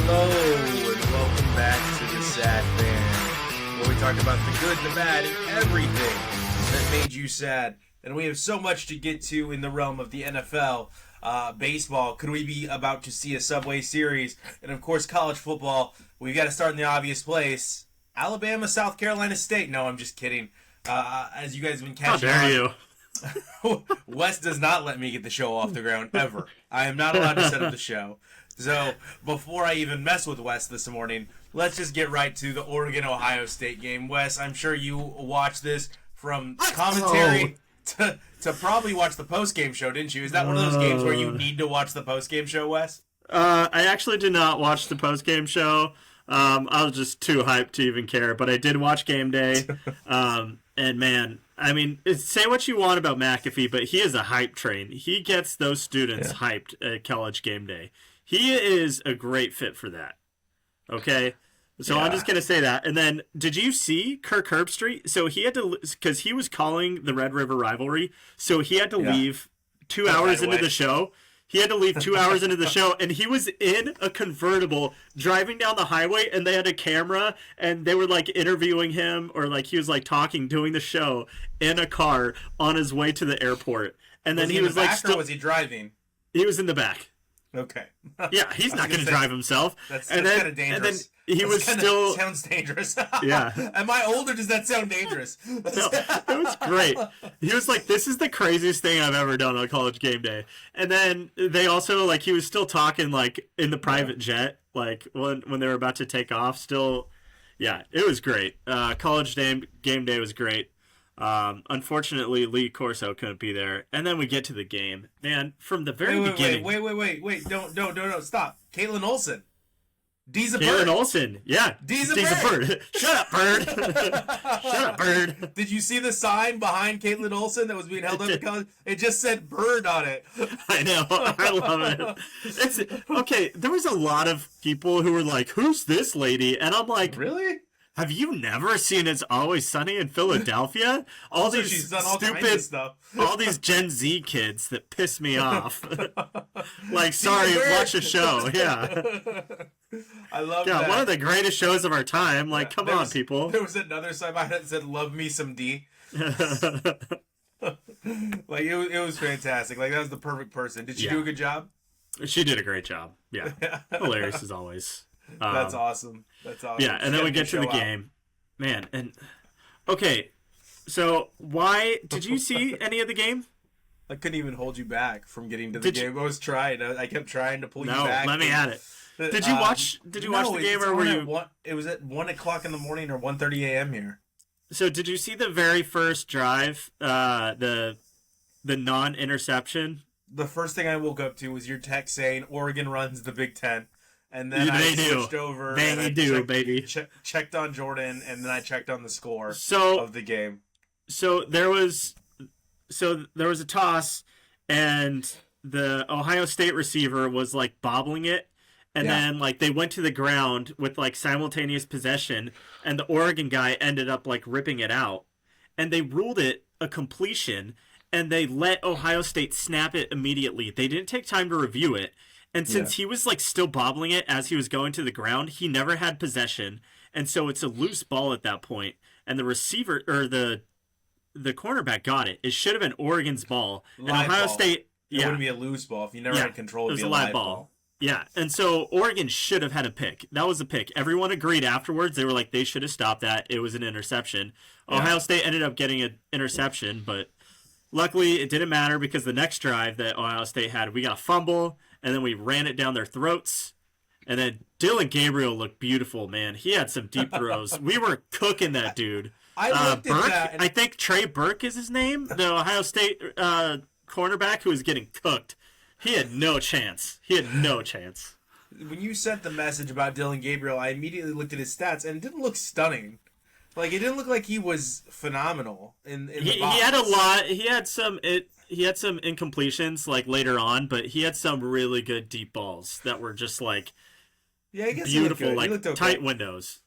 Hello, and welcome back to the Sad Fan, where we talk about the good, the bad, and everything that made you sad. And we have so much to get to in the realm of the NFL, baseball. Could we be about to see a Subway Series? And of course, college football. We've got to start in the obvious place. Alabama, South Carolina State. No, I'm just kidding. As you guys have been catching How dare on, you? Wes does not let me get the show off the ground, ever. I am not allowed to set up the show. So, before I even mess with Wes this morning, let's just get right to the Oregon-Ohio State game. Wes, I'm sure you watched this from commentary to probably watch the post-game show, didn't you? Is that one of those games where you need to watch the post-game show, Wes? I actually did not watch the post-game show. I was just too hyped to even care, but I did watch game day. And man, I mean, say what you want about McAfee, but he is a hype train. He gets those students hyped at college game day. He is a great fit for that. Okay? So I'm just going to say that. And then, did you see Kirk Herbstreit? So he had to, because he was calling the Red River rivalry, so he had to leave 2 hours into the show. He had to leave 2 hours into the show, and he was in a convertible driving down the highway, and they had a camera, and they were like interviewing him, or like he was like talking, doing the show in a car on his way to the airport. And then he was like, still, was he driving? He was in the back. Okay. Yeah, he's not going to drive himself. That's kind of dangerous. And then he was still sounds dangerous. Yeah. Am I old or does that sound dangerous? No, it was great. He was like, "This is the craziest thing I've ever done on college game day." And then they also like he was still talking like in the private jet, like when they were about to take off. Still, yeah, it was great. College game day was great. Unfortunately, Lee Corso couldn't be there. And then we get to the game. Man, from the very beginning. Wait. Don't. Stop. Caitlin Olsen. D's a bird. Caitlin Olsen. Yeah. D's a bird. Shut up, bird. Shut up, bird. Did you see the sign behind Caitlin Olsen that was being held up? It just said bird on it. I know. I love it. It's okay. There was a lot of people who were like, "Who's this lady?" And I'm like, really? Have you never seen It's Always Sunny in Philadelphia? All these she's done all stupid kinds of stuff. All these Gen Z kids that piss me off. Like, sorry, watch a show. Yeah. I love that. One of the greatest shows of our time. Like, come on, people. There was another sign behind it that said, "Love me some D." Like, it was fantastic. Like, that was the perfect person. Did she do a good job? She did a great job. Yeah. Hilarious as always. That's awesome. Yeah, and then we get to the game. Man, and okay, so why did you see any of the game? I couldn't even hold you back from getting to the game. I was trying. I kept trying to pull you back. No, let me at it. Did you watch the game, or were you? It was at 1 o'clock in the morning or 1:30 a.m. here. So did you see the very first drive? The non-interception. The first thing I woke up to was your text saying Oregon runs the Big Ten. And then I switched over. Baby. Checked on Jordan, and then I checked on the score of the game. So there was a toss, and the Ohio State receiver was like bobbling it, and then like they went to the ground with like simultaneous possession, and the Oregon guy ended up like ripping it out, and they ruled it a completion, and they let Ohio State snap it immediately. They didn't take time to review it. And since he was like still bobbling it as he was going to the ground, he never had possession, and so it's a loose ball at that point. And the receiver or the cornerback got it. It should have been Oregon's ball. And Ohio State, it wouldn't be a loose ball if you never had control. It was a live ball. Yeah, and so Oregon should have had a pick. That was a pick. Everyone agreed afterwards. They were like, they should have stopped that. It was an interception. Ohio State ended up getting an interception, but luckily it didn't matter because the next drive that Ohio State had, we got a fumble. And then we ran it down their throats. And then Dylan Gabriel looked beautiful, man. He had some deep throws. We were cooking that dude. I looked Burke, at that. I think Trey Burke is his name, the Ohio State cornerback who was getting cooked. He had no chance. When you sent the message about Dylan Gabriel, I immediately looked at his stats, and it didn't look stunning. Like, it didn't look like he was phenomenal in the box. He had a lot. He had some incompletions like later on, but he had some really good deep balls that were just like beautiful, like okay. Tight windows.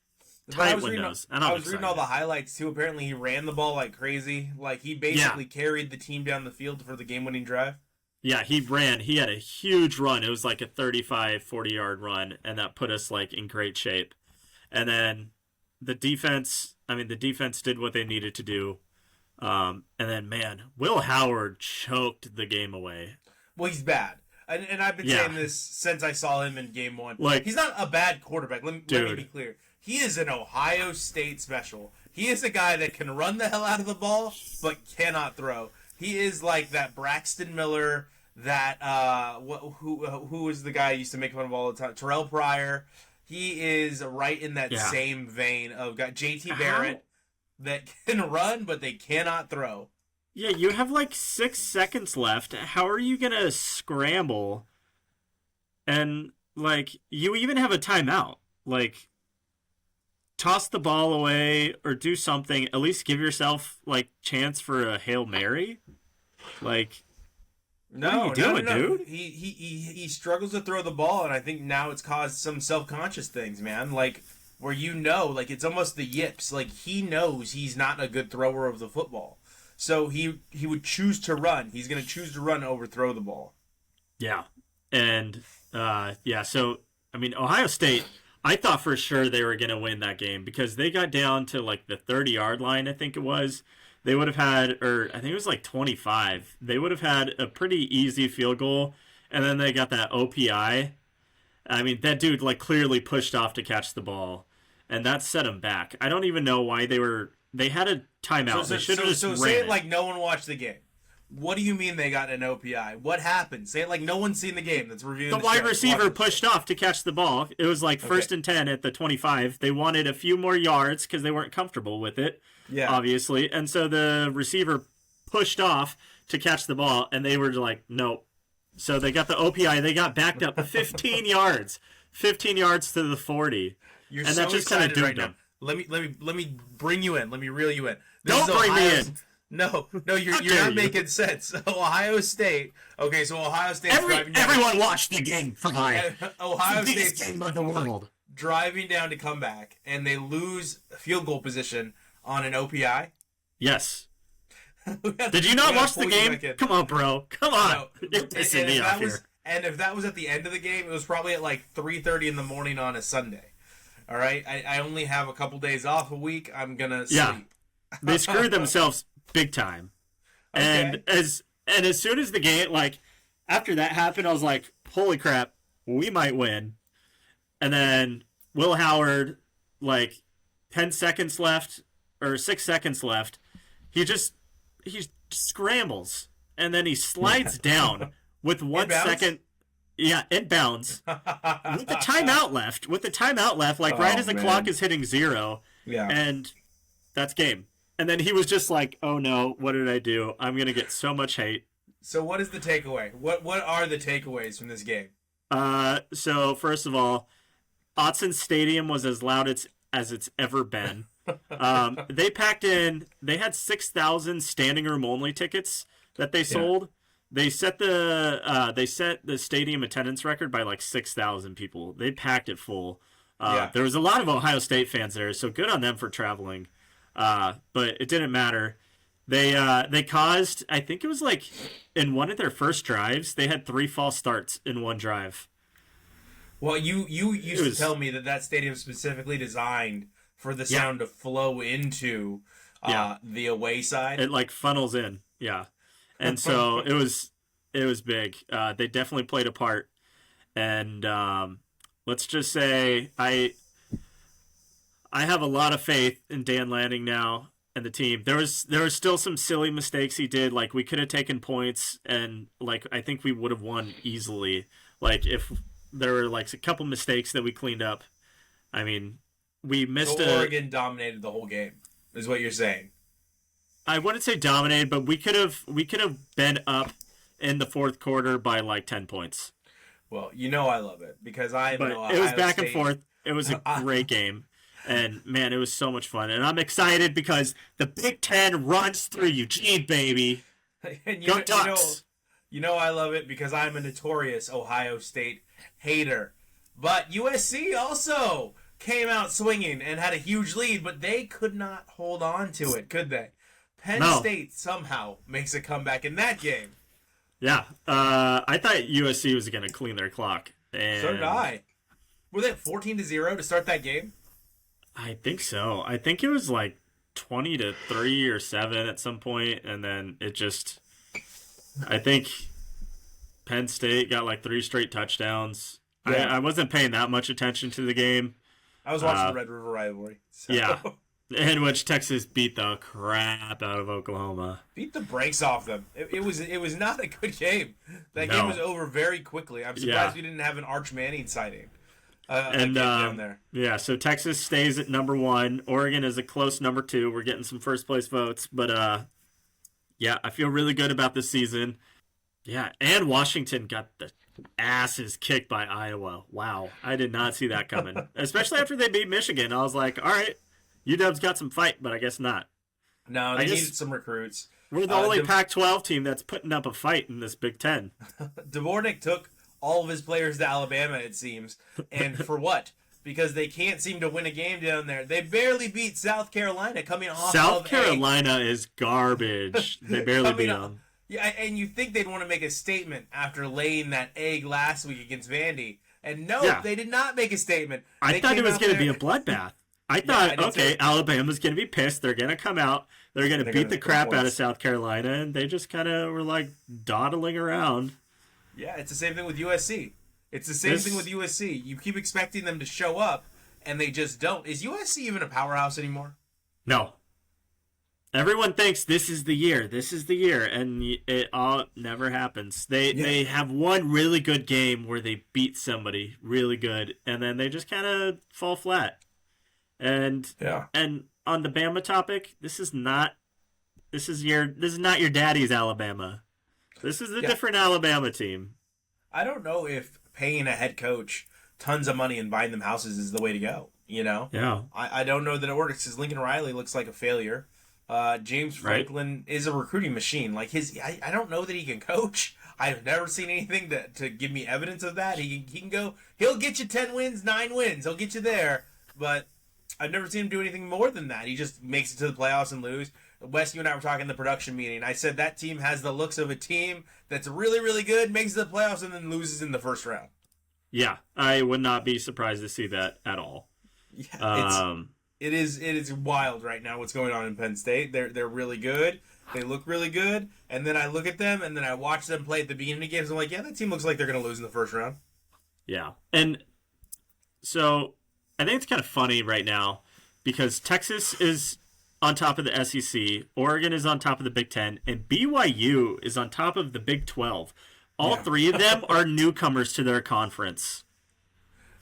I was reading all the highlights too. Apparently, he ran the ball like crazy. Like he basically carried the team down the field for the game-winning drive. Yeah, he ran. He had a huge run. It was like a 35, 40-yard run, and that put us like in great shape. And then the defense did what they needed to do. And then, man, Will Howard choked the game away. Well, he's bad. And I've been saying this since I saw him in game one. Like, he's not a bad quarterback. Let me be clear. He is an Ohio State special. He is a guy that can run the hell out of the ball, but cannot throw. He is like that Braxton Miller, that who was the guy I used to make fun of all the time? Terrell Pryor. He is right in that same vein of JT Barrett that can run, but they cannot throw. Yeah, you have like 6 seconds left. How are you going to scramble? And, like, you even have a timeout. Like, toss the ball away or do something. At least give yourself, like, chance for a Hail Mary. Like, what are you doing, dude? He struggles to throw the ball, and I think now it's caused some self-conscious things, man. Like, where like, it's almost the yips. Like, he knows he's not a good thrower of the football. So he would choose to run. He's going to choose to run over throw the ball. Yeah. And, so, I mean, Ohio State, I thought for sure they were going to win that game because they got down to, like, the 30-yard line, I think it was. They would have had, or I think it was like 25. They would have had a pretty easy field goal, and then they got that OPI. I mean, that dude, like, clearly pushed off to catch the ball, and that set them back. I don't even know why they had a timeout. They should have just ran say it like no one watched the game. What do you mean they got an OPI? What happened? Say it like no one's seen the game that's reviewing the wide receiver pushed off to catch the ball. It was like first and 10 at the 25. They wanted a few more yards because they weren't comfortable with it, obviously. And so the receiver pushed off to catch the ball, and they were like, nope. So they got the OPI. They got backed up 15 yards. 15 yards to the 40. You're and so that just kind of doomed them. Let me bring you in. Let me reel you in. Don't bring me in. No, you're not making sense. Ohio State. Okay, so Ohio State's driving down. Everyone watched the game. Ohio State's game of the world. Driving down to come back, and they lose field goal position on an OPI. Yes. Did you not watch the game? Come on, bro. Come on. No. You're pissing me off here. And if that was at the end of the game, it was probably at like 3:30 in the morning on a Sunday. All right? I only have a couple days off a week. I'm going to sleep. They screwed themselves big time. Okay. And as soon as the game, like, after that happened, I was like, holy crap, we might win. And then Will Howard, like, 10 seconds left, or 6 seconds left, he scrambles. And then he slides down with 1 second. Yeah, inbounds. With the timeout left, like, right as the clock is hitting 0. Yeah. And that's game. And then he was just like, oh no, what did I do? I'm going to get so much hate. So what is the takeaway? What are the takeaways from this game? So first of all, Autzen Stadium was as loud as it's ever been. They packed in, they had 6,000 standing room only tickets that they sold. They set the stadium attendance record by like 6,000 people. They packed it full. There was a lot of Ohio State fans there, so good on them for traveling. But it didn't matter. They caused, I think it was like in one of their first drives, they had 3 false starts in one drive. Well, you used to tell me that stadium specifically designed for the sound to flow into the away side. It like funnels in, and so it was big. They definitely played a part, and let's just say I have a lot of faith in Dan Lanning now and the team. There was still some silly mistakes he did. Like, we could have taken points, and like I think we would have won easily. Like, if there were like a couple mistakes that we cleaned up. I mean, we missed. So Oregon dominated the whole game, is what you're saying. I wouldn't say dominated, but we could have been up in the fourth quarter by like 10 points. Well, you know I love it because it was back and forth. It was a great game. And, man, it was so much fun. And I'm excited because the Big Ten runs through Eugene, baby. And Go Ducks. You know I love it because I'm a notorious Ohio State hater. But USC also came out swinging and had a huge lead, but they could not hold on to it, could they? Penn State somehow makes a comeback in that game. Yeah. I thought USC was going to clean their clock. And So did I. Were they 14-0 to start that game? I think so. I think it was like 20-3 or 7 at some point, and then it just. I think Penn State got like 3 straight touchdowns. Yeah. I wasn't paying that much attention to the game. I was watching the Red River rivalry. So. Yeah. In which Texas beat the crap out of Oklahoma. Beat the brakes off them. It was not a good game. That game was over very quickly. I'm surprised we didn't have an Arch Manning sighting. Down there. Yeah, so Texas stays at number 1. Oregon is a close number 2. We're getting some first place votes, but yeah, I feel really good about this season. Yeah, and Washington got the asses kicked by Iowa. Wow, I did not see that coming. Especially after they beat Michigan. I was like, all right, UW's got some fight, but I guess not. No, they needed some recruits. We're the only Pac-12 team that's putting up a fight in this Big Ten. Dvornik took all of his players to Alabama, it seems. And for what? Because they can't seem to win a game down there. They barely beat South Carolina coming off South Carolina is garbage. They barely beat them. Yeah, and you think they'd want to make a statement after laying that egg last week against Vandy. And no, they did not make a statement. I thought it was going to be a bloodbath. I thought, Alabama's going to be pissed. They're going to come out. They're going to beat the crap out of South Carolina. And they just kind of were like dawdling around. Yeah, it's the same thing with USC. It's the same thing with USC. You keep expecting them to show up, and they just don't. Is USC even a powerhouse anymore? No. Everyone thinks this is the year. This is the year, and it all never happens. They have one really good game where they beat somebody really good, and then they just kind of fall flat. And on the Bama topic, this is not your daddy's Alabama. This is a different Alabama team. I don't know if paying a head coach tons of money and buying them houses is the way to go. You know? Yeah. I don't know that it works because Lincoln Riley looks like a failure. James Franklin is a recruiting machine. Like I don't know that he can coach. I've never seen anything to give me evidence of that. He can go. He'll get you 10 wins, 9 wins. He'll get you there. But I've never seen him do anything more than that. He just makes it to the playoffs and lose. Wes, you and I were talking in the production meeting. I said that team has the looks of a team that's really, really good, makes it to the playoffs, and then loses in the first round. Yeah, I would not be surprised to see that at all. Yeah, it is wild right now what's going on in Penn State. They're really good. They look really good. And then I look at them, and then I watch them play at the beginning of games. I'm like, yeah, that team looks like they're going to lose in the first round. Yeah, and so I think it's kind of funny right now because Texas is on top of the SEC, Oregon is on top of the Big Ten, and BYU is on top of the Big 12. All three of them are newcomers to their conference.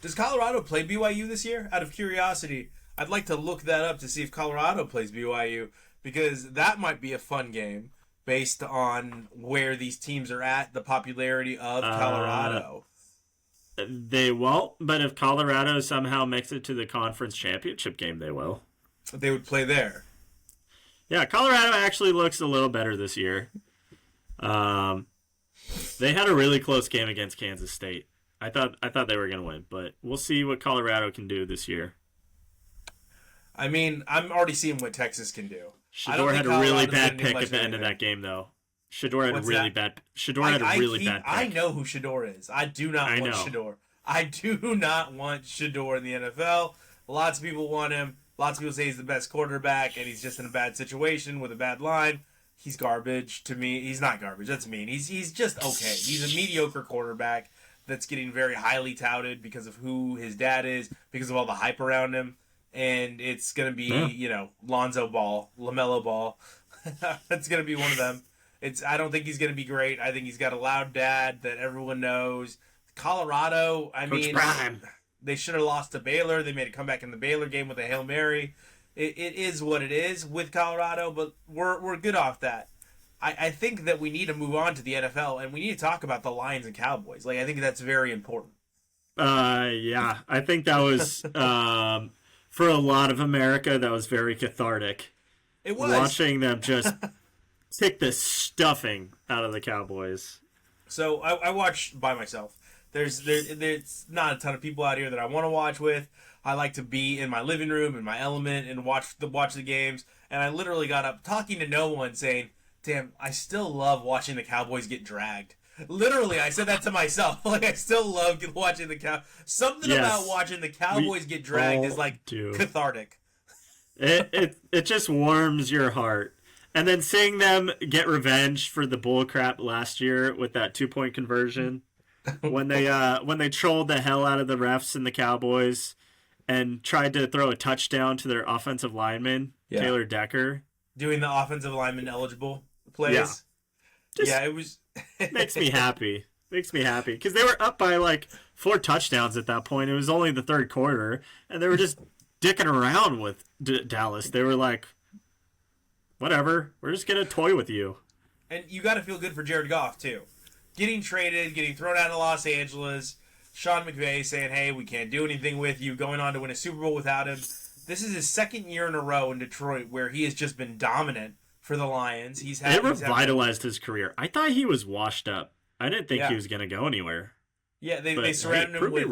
Does Colorado play BYU this year? Out of curiosity, I'd like to look that up to see if Colorado plays BYU, because that might be a fun game based on where these teams are at, the popularity of Colorado. They won't, but if Colorado somehow makes it to the conference championship game, they will. They would play there. Yeah, Colorado actually looks a little better this year. They had a really close game against Kansas State. I thought they were going to win, but we'll see what Colorado can do this year. I mean, I'm already seeing what Texas can do. Shador had a really bad pick at the end of that game, though. Shador had a really bad pick. I know who Shador is. I do not want Shador. I do not want Shador in the NFL. Lots of people want him. Lots of people say he's the best quarterback, and he's just in a bad situation with a bad line. He's garbage to me. He's not garbage. That's mean. He's just okay. He's a mediocre quarterback that's getting very highly touted because of who his dad is, because of all the hype around him. And it's going to be, Lonzo Ball, LaMelo Ball. It's going to be one of them. I don't think he's going to be great. I think he's got a loud dad that everyone knows. Colorado, Coach Prime. They should have lost to Baylor. They made a comeback in the Baylor game with a Hail Mary. It is what it is with Colorado, but we're good off that. I think that we need to move on to the NFL, and we need to talk about the Lions and Cowboys. I think that's very important. Yeah. I think that was, for a lot of America, that was very cathartic. It was. Watching them just take the stuffing out of the Cowboys. So I watch by myself. There's not a ton of people out here that I want to watch with. I like to be in my living room, in my element, and watch the games. And I literally got up talking to no one saying, damn, I still love watching the Cowboys get dragged. Literally, I said that to myself. Like, I still love watching the Something about watching the Cowboys get dragged is like cathartic. It just warms your heart. And then seeing them get revenge for the bullcrap last year with that 2-point conversion, when they trolled the hell out of the refs and the Cowboys, and tried to throw a touchdown to their offensive lineman, Taylor Decker, doing the offensive lineman eligible plays. Yeah, it was. Makes me happy. Makes me happy because they were up by like 4 touchdowns at that point. It was only the third quarter, and they were just dicking around with Dallas. They were like, whatever, we're just gonna toy with you. And you got to feel good for Jared Goff too, getting traded, getting thrown out of Los Angeles. Sean McVay saying, "Hey, we can't do anything with you." Going on to win a Super Bowl without him. This is his second year in a row in Detroit where he has just been dominant for the Lions. It revitalized his career. I thought he was washed up. I didn't think he was going to go anywhere. Yeah, they surrounded him with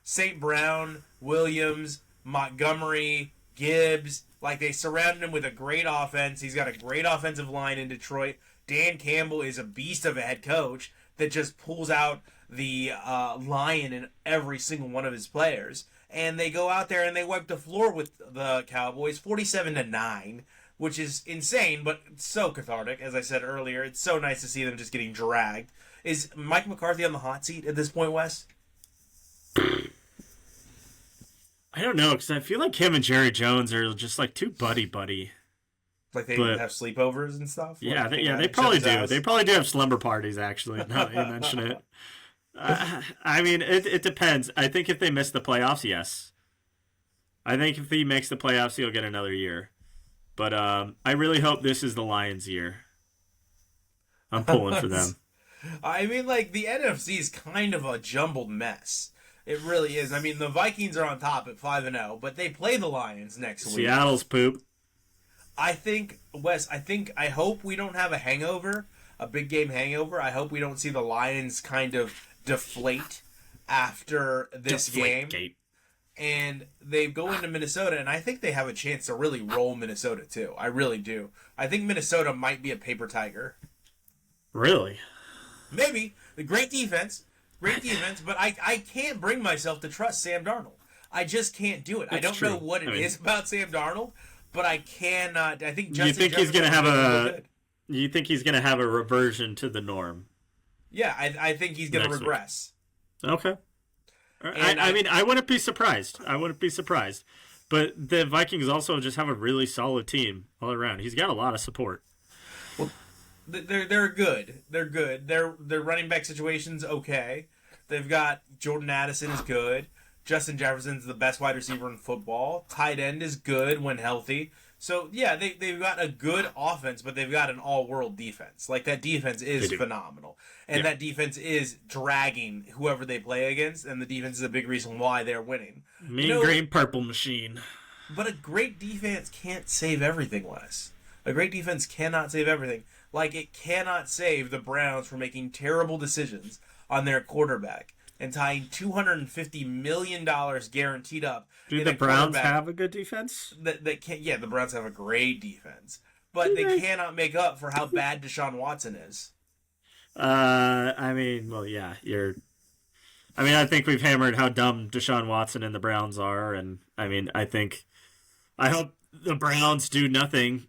St. Brown, Williams, Montgomery, Gibbs. Like, they surrounded him with a great offense. He's got a great offensive line in Detroit. Dan Campbell is a beast of a head coach that just pulls out the lion in every single one of his players. And they go out there and they wipe the floor with the Cowboys 47-9, which is insane, but so cathartic. As I said earlier, it's so nice to see them just getting dragged. Is Mike McCarthy on the hot seat at this point, Wes? I don't know, because I feel like him and Jerry Jones are just like too buddy-buddy. Like they have sleepovers and stuff? Yeah, they probably do. House. They probably do have slumber parties, actually, now that you mention it. I mean, it depends. I think if they miss the playoffs, yes. I think if he makes the playoffs, he'll get another year. But I really hope this is the Lions' year. I'm pulling for them. I mean, like, the NFC is kind of a jumbled mess. It really is. I mean, the Vikings are on top at 5-0, but they play the Lions next week. Seattle's poop. I think, Wes, I hope we don't have a hangover, a big game hangover. I hope we don't see the Lions kind of deflate after this game. And they go into Minnesota, and I think they have a chance to really roll Minnesota, too. I really do. I think Minnesota might be a paper tiger. Really? Maybe. Great defense, but I can't bring myself to trust Sam Darnold. I just can't do it. I don't know what it is about Sam Darnold, but I cannot. I think Justin Jefferson he's going to have a. You think he's going to have a reversion to the norm? Yeah, I think he's going to regress. Okay. I mean, I wouldn't be surprised. But the Vikings also just have a really solid team all around. He's got a lot of support. Well, they're good. They're good. Their running back situation's okay. They've got Jordan Addison is good. Justin Jefferson's the best wide receiver in football. Tight end is good when healthy. So, yeah, they've got a good offense, but they've got an all-world defense. Like, that defense is phenomenal. And that defense is dragging whoever they play against, and the defense is a big reason why they're winning. Green, purple machine. But a great defense can't save everything, Wes. A great defense cannot save everything. Like, it cannot save the Browns from making terrible decisions on their quarterback and tying $250 million guaranteed up. Do the Browns have a good defense? That can't. Yeah, the Browns have a great defense, but they cannot make up for how bad Deshaun Watson is. I mean, well, yeah, I think we've hammered how dumb Deshaun Watson and the Browns are, and I hope the Browns do nothing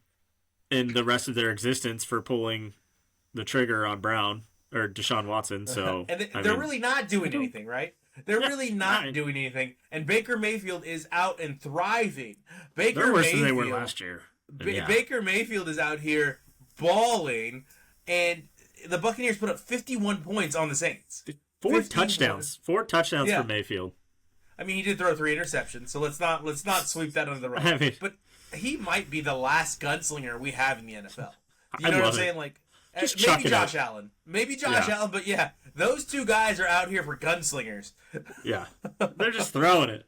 in the rest of their existence for pulling the trigger on Deshaun Watson. So and they're really not doing anything, right? They're really not doing anything. And Baker Mayfield is out and thriving. They're worse than they were last year. Baker Mayfield is out here balling, and the Buccaneers put up 51 points on the Saints. 4 touchdowns. 4 touchdowns for Mayfield. I mean, he did throw 3 interceptions, so let's not sweep that under the rug. But he might be the last gunslinger we have in the NFL. You know what I'm saying? Like, maybe Josh Allen. Maybe Josh Allen, but yeah, those 2 guys are out here for gunslingers. Yeah. They're just throwing it.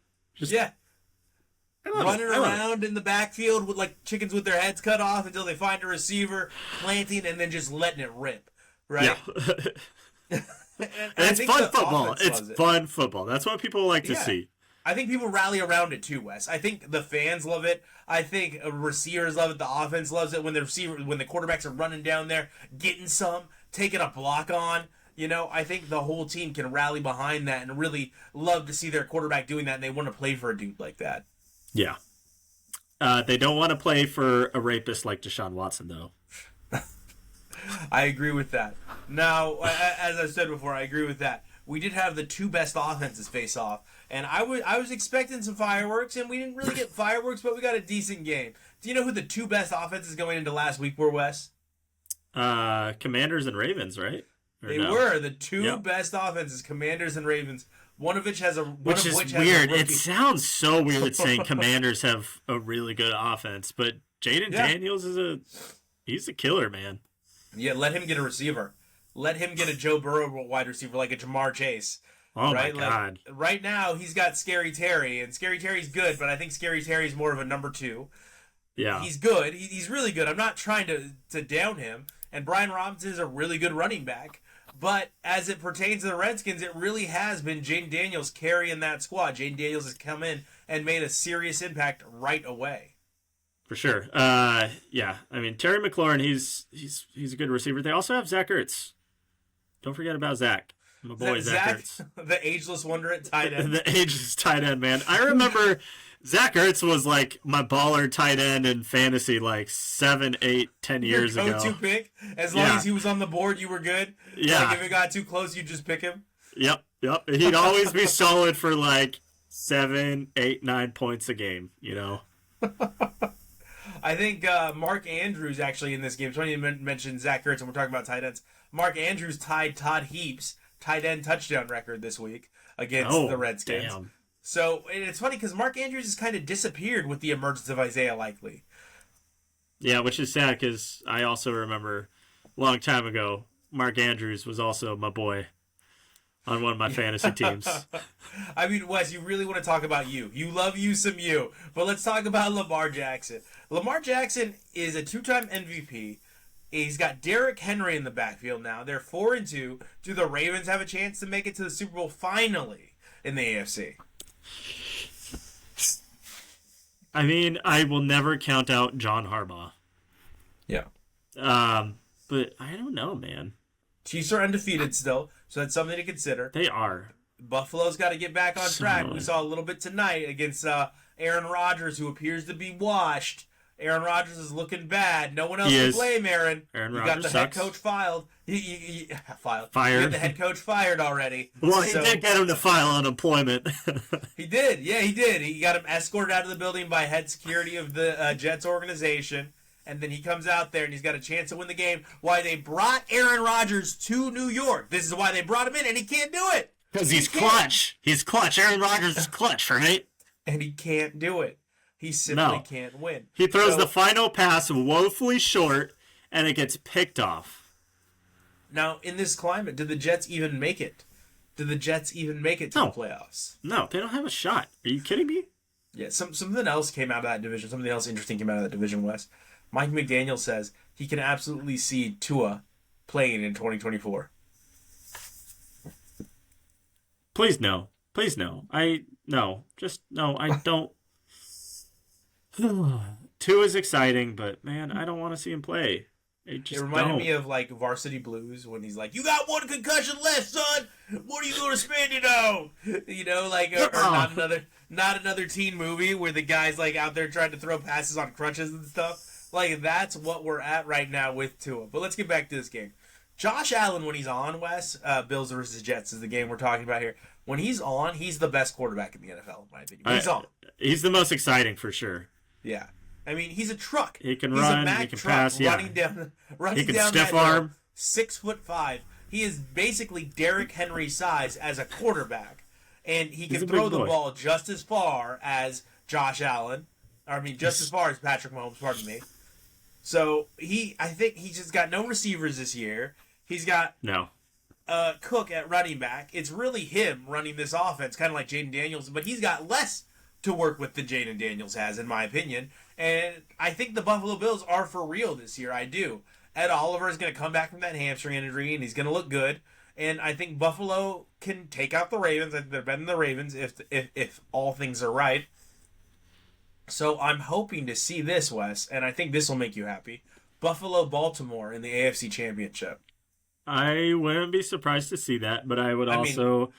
Running around in the backfield with like chickens with their heads cut off until they find a receiver, planting, and then just letting it rip. Right? Yeah. It's fun football. It's fun football. That's what people like to see. I think people rally around it too, Wes. I think the fans love it. I think receivers love it. The offense loves it when the quarterbacks are running down there, getting some, taking a block on. I think the whole team can rally behind that and really love to see their quarterback doing that, and they want to play for a dude like that. Yeah. They don't want to play for a rapist like Deshaun Watson, though. I agree with that. Now, as I said before, I agree with that. We did have the two best offenses face off, and I was expecting some fireworks, and we didn't really get fireworks, but we got a decent game. Do you know who the two best offenses going into last week were, Wes? Commanders and Ravens, right? They were the two best offenses, Commanders and Ravens. One of which has a which is weird. It sounds so weird saying Commanders have a really good offense, but Jaden Daniels he's a killer, man. Yeah, let him get a receiver. Let him get a Joe Burrow wide receiver like a Jamar Chase. Oh, right? My God. Right now, he's got Scary Terry, and Scary Terry's good, but I think Scary Terry's more of a number 2. Yeah. He's good. He's really good. I'm not trying to down him. And Brian Robinson is a really good running back. But as it pertains to the Redskins, it really has been Jaden Daniels carrying that squad. Jaden Daniels has come in and made a serious impact right away. For sure. Yeah. I mean, Terry McLaurin, he's a good receiver. They also have Zach Ertz. Don't forget about Zach. My boy, Zach Ertz. The ageless wonder at tight end. The ageless tight end, man. I remember Zach Ertz was like my baller tight end in fantasy like 7, 8, 10 years ago. Go-to pick? As long as he was on the board, you were good? Yeah. Like if it got too close, you just pick him? Yep. He'd always be solid for like 7, 8, 9 points a game, I think Mark Andrews actually in this game. Tony mentioned Zach Ertz, and we're talking about tight ends. Mark Andrews tied Todd Heap's tight end touchdown record this week against the Redskins. Damn. So it's funny because Mark Andrews has kind of disappeared with the emergence of Isaiah Likely. Yeah, which is sad because I also remember a long time ago, Mark Andrews was also my boy on one of my fantasy teams. I mean, Wes, you really want to talk about you. You love you some you. But let's talk about Lamar Jackson. Lamar Jackson is a 2-time MVP. He's got Derrick Henry in the backfield now. They're 4-2. Do the Ravens have a chance to make it to the Super Bowl finally in the AFC? I mean, I will never count out John Harbaugh. Yeah. But I don't know, man. Chiefs are undefeated still, so that's something to consider. They are. Buffalo's got to get back on track. We saw a little bit tonight against Aaron Rodgers, who appears to be washed. Aaron Rodgers is looking bad. No one else can blame Aaron. Aaron You Rodgers got the sucks. head coach fired. Fired. You got the head coach fired already. Well, he did get him to file unemployment. He did. Yeah, he did. He got him escorted out of the building by head security of the Jets organization. And then he comes out there and he's got a chance to win the game. Why they brought Aaron Rodgers to New York. This is why they brought him in, and he can't do it. Because he's clutch. He's clutch. Aaron Rodgers is clutch, right? And he can't do it. He simply can't win. He throws the final pass woefully short, and it gets picked off. Now, in this climate, did the Jets even make it? Did the Jets even make it to the playoffs? No, they don't have a shot. Are you kidding me? Yeah, something else came out of that division. Something else interesting came out of that division, West. Mike McDaniel says he can absolutely see Tua playing in 2024. Please no. Please no. I don't. Tua is exciting, but man, I don't want to see him play. It reminded me of like Varsity Blues when he's like, "You got one concussion left, son. What are you going to spend it on?" Or not another teen movie where the guy's like out there trying to throw passes on crutches and stuff. Like that's what we're at right now with Tua. But let's get back to this game. Josh Allen, when he's on, Wes, Bills versus Jets is the game we're talking about here. When he's on, he's the best quarterback in the NFL, in my opinion. When he's on. He's the most exciting for sure. Yeah. I mean, he's a truck. He can run, he can pass, running down he can stiff arm. 6'5". He is basically Derrick Henry size as a quarterback. And he can throw the ball just as far as Josh Allen. I mean, just as far as Patrick Mahomes, pardon me. So, I think he's just got no receivers this year. He's got Cook at running back. It's really him running this offense, kind of like Jaden Daniels, but he's got less to work with than Jaden Daniels has, in my opinion. And I think the Buffalo Bills are for real this year. I do. Ed Oliver is going to come back from that hamstring injury, and he's going to look good. And I think Buffalo can take out the Ravens. I think they're better than the Ravens if all things are right. So I'm hoping to see this, Wes, and I think this will make you happy. Buffalo-Baltimore in the AFC Championship. I wouldn't be surprised to see that, but I would I also...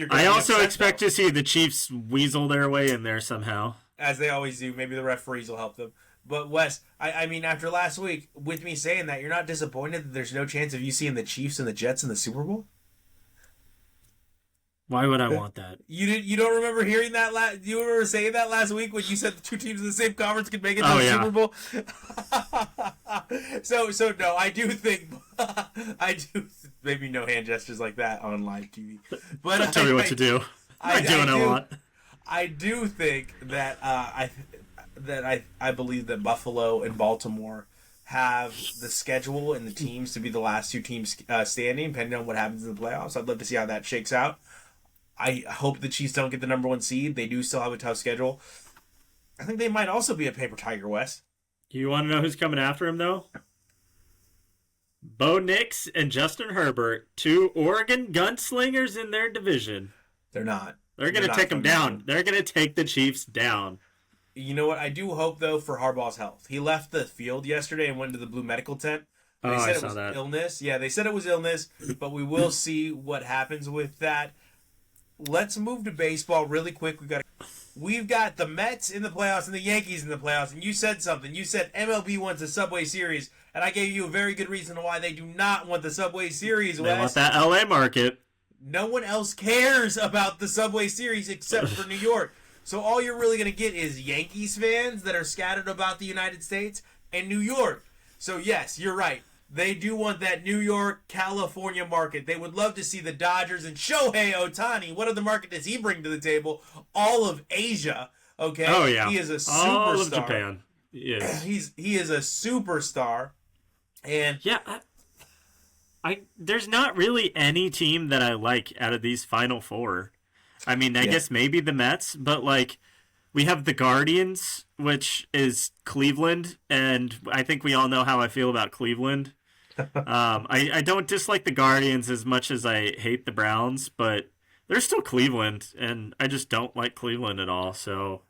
I also expect to see the Chiefs weasel their way in there somehow. As they always do. Maybe the referees will help them. But, Wes, I mean, after last week, with me saying that, you're not disappointed that there's no chance of you seeing the Chiefs and the Jets in the Super Bowl? Why would I want that? You don't remember hearing that you remember saying that last week when you said the two teams in the same conference could make it to the Super Bowl? So no, I do think maybe no hand gestures like that on live TV. But don't tell me what to do. I'm doing a lot. I do think that I believe that Buffalo and Baltimore have the schedule and the teams to be the last two teams standing, depending on what happens in the playoffs. I'd love to see how that shakes out. I hope the Chiefs don't get the number one seed. They do still have a tough schedule. I think they might also be a paper tiger, West. You want to know who's coming after him, though? Bo Nix and Justin Herbert, two Oregon gunslingers in their division. They're not. They're going to take them down. They're going to take the Chiefs down. You know what? I do hope, though, for Harbaugh's health. He left the field yesterday and went to the Blue Medical tent. They said it was illness. Yeah, they said it was illness, but we will see what happens with that. Let's move to baseball really quick. We've got the Mets in the playoffs and the Yankees in the playoffs, and you said something. You said MLB wants a Subway Series, and I gave you a very good reason why they do not want the Subway Series, Wes. They want that LA market. No one else cares about the Subway Series except for New York. So all you're really going to get is Yankees fans that are scattered about the United States and New York. So yes, you're right. They do want that New York, California market. They would love to see the Dodgers and Shohei Ohtani. What other market does he bring to the table? All of Asia. Okay. Oh yeah. He is a superstar. All of Japan. Yes. He is a superstar. And yeah, there's not really any team that I like out of these Final Four. I mean, I guess maybe the Mets, but like we have the Guardians, which is Cleveland, and I think we all know how I feel about Cleveland. I don't dislike the Guardians as much as I hate the Browns, but they're still Cleveland, and I just don't like Cleveland at all. So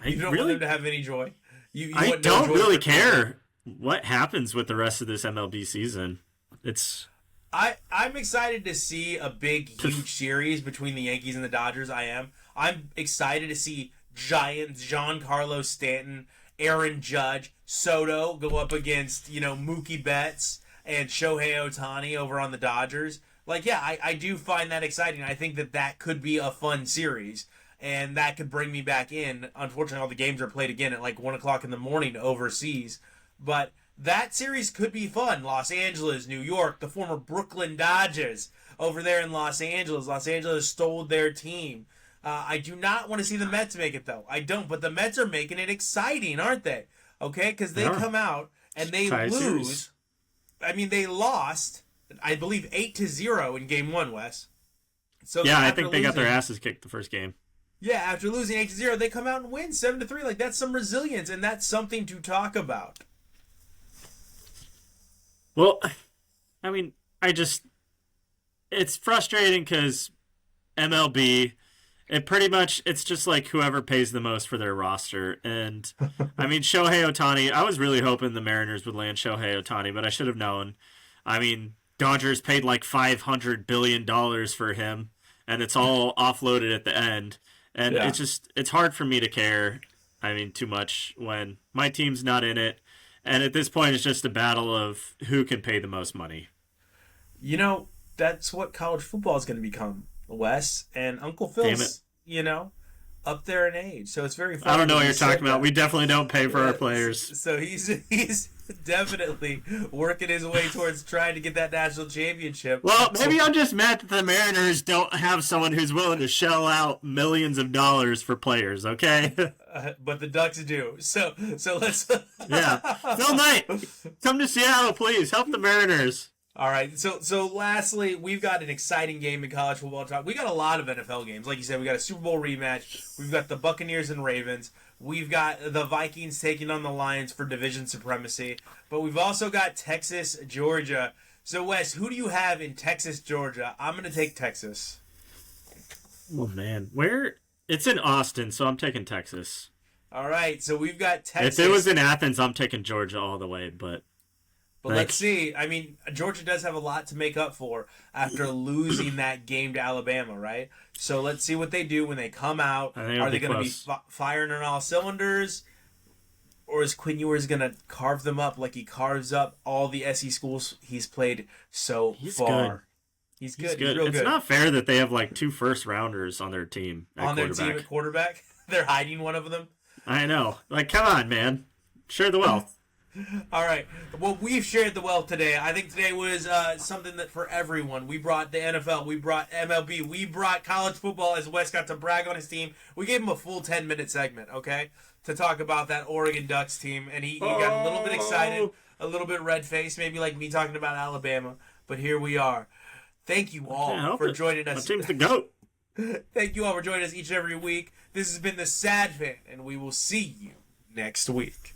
you don't want them to have any joy. I don't really care what happens with the rest of this MLB season. I'm excited to see a big, huge series between the Yankees and the Dodgers. I'm excited to see Giants, Giancarlo Stanton, Aaron Judge, Soto go up against, Mookie Betts and Shohei Ohtani over on the Dodgers. Like, yeah, I do find that exciting. I think that could be a fun series, and that could bring me back in. Unfortunately, all the games are played again at like 1 o'clock in the morning overseas, but that series could be fun. Los Angeles, New York, the former Brooklyn Dodgers over there in Los Angeles. Los Angeles stole their team. I do not want to see the Mets make it, though. I don't, but the Mets are making it exciting, aren't they? Okay, because they come out and they lose. Series. I mean, they lost, I believe, 8-0 in Game 1, Wes. So yeah, I think they got their asses kicked the first game. Yeah, after losing 8-0, they come out and win 7-3. Like, that's some resilience, and that's something to talk about. Well, I mean, it's frustrating because MLB, it's just like whoever pays the most for their roster. And, I mean, Shohei Ohtani, I was really hoping the Mariners would land Shohei Ohtani, but I should have known. I mean, Dodgers paid like $500 billion for him, and it's all offloaded at the end. And it's hard for me to care, too much when my team's not in it. And at this point, it's just a battle of who can pay the most money. That's what college football is going to become, Wes. And Uncle Phil's, up there in age. So it's very funny. I don't know what you're talking about. We definitely don't pay for our players. So he's definitely working his way towards trying to get that national championship. Well, maybe I'm just mad that the Mariners don't have someone who's willing to shell out millions of dollars for players, okay? But the Ducks do. So let's... Yeah. Phil Knight, come to Seattle, please. Help the Mariners. All right. So lastly, we've got an exciting game in college football talk. We got a lot of NFL games. Like you said, we got a Super Bowl rematch. We've got the Buccaneers and Ravens. We've got the Vikings taking on the Lions for division supremacy. But we've also got Texas, Georgia. So, Wes, who do you have in Texas, Georgia? I'm going to take Texas. Oh, man. Where? It's in Austin, so I'm taking Texas. All right, so we've got Texas. If it was in Athens, I'm taking Georgia all the way, but let's see. I mean, Georgia does have a lot to make up for after losing that game to Alabama, right? So let's see what they do when they come out. Are they going to be firing on all cylinders? Or is Quinn Ewers going to carve them up like he carves up all the SE schools he's played so far? Good. He's good. He's real good. It's not fair that they have like 2 first-rounders on their team at quarterback. They're hiding one of them. I know. Like, come on, man. Share the wealth. All right. Well, we've shared the wealth today. I think today was something that for everyone. We brought the NFL. We brought MLB. We brought college football as Wes got to brag on his team. We gave him a full 10-minute segment, okay, to talk about that Oregon Ducks team. And he got a little bit excited, a little bit red-faced, maybe like me talking about Alabama. But here we are. Thank you all for joining us. My team's the GOAT. Thank you all for joining us each and every week. This has been The Sad Fan, and we will see you next week.